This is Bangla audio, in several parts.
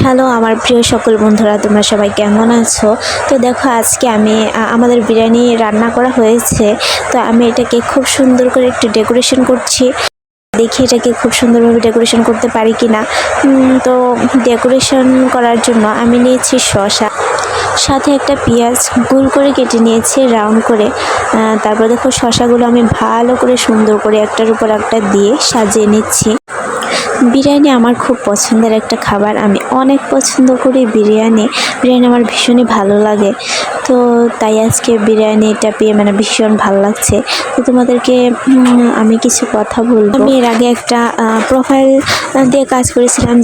হ্যালো আমার প্রিয় সকল বন্ধুরা, তোমরা সবাই কেমন আছো? তো দেখো, আজকে আমি আমাদের বিরিয়ানি রান্না করা হয়েছে। তো আমি এটাকে খুব সুন্দর করে একটু ডেকোরেশন করছি। দেখি এটাকে খুব সুন্দরভাবে ডেকোরেশন করতে পারি কিনা। তো ডেকোরেশন করার জন্য আমি নিয়েছি শসা, সাথে একটা পেঁয়াজ গোল করে কেটে নিয়েছি রাউন্ড করে। তারপর দেখো, শসাগুলো আমি ভালো করে সুন্দর করে একটার উপর একটা দিয়ে সাজিয়ে নিচ্ছি। বিরিয়ানি আমার খুব পছন্দের একটা খাবার, আমি অনেক পছন্দ করি বিরিয়ানি। বিরিয়ানি আমার ভীষণই ভালো লাগে। তো তাই আজকে বিরিয়ানিটা পেয়ে ভীষণ ভালো লাগছে। তো তোমাদেরকে আমি কিছু কথা বলবো। আমি এর আগে একটা প্রোফাইল দিয়ে কাজ করেছিলাম,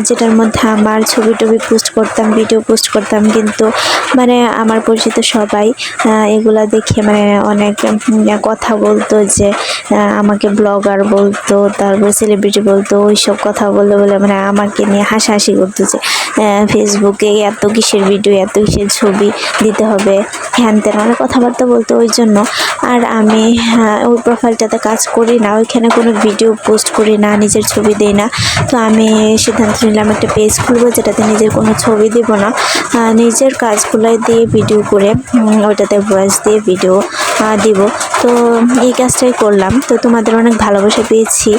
যেটার মধ্যে আমার ছবি টবি পোস্ট করতাম, ভিডিও পোস্ট করতাম, কিন্তু আমার পরিচিত সবাই এগুলা দেখে অনেক কথা বলতো, যে আমাকে ব্লগার বলতো, তারপর সেলিব্রিটি বলতো। ওইসব কথা বলে বলে আমাকে নিয়ে হাসাহাসি করতো, যে ফেসবুকে এত কিসের ভিডিও, এত কিসের ছবি দিতে হবে, হ্যান তেন অনেক কথাবার্তা বলতো। ওই জন্য আর আমি ওই প্রোফাইলটাতে কাজ করি না, ওইখানে কোনো ভিডিও পোস্ট করি না, নিজের ছবি দিই না। তো আমি সিদ্ধান্ত নিলাম একটা পেজ খুলবো, যেটাতে নিজের কোনো ছবি দেব না, নিজের কাজগুলো দিয়ে ভিডিও করে ওইটাতে ভয়েস দিয়ে ভিডিও দিব। তো এই কাজটাই করলাম। তো তোমাদের অনেক ভালোবাসা পেয়েছি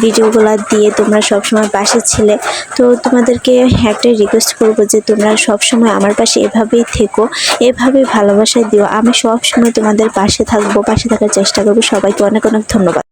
ভিডিওগুলো দিয়ে, তোমরা সবসময় পাশে ছিলে। তো তোমাদেরকে একটাই রিকোয়েস্ট করবো, যে তোমরা সবসময় আমার পাশে এভাবেই থেকো, এভাবেই ভালোবাসা দিও। আমি সবসময় তোমাদের পাশে থাকবো, পাশে থাকার চেষ্টা করবো। সবাইকে অনেক অনেক ধন্যবাদ।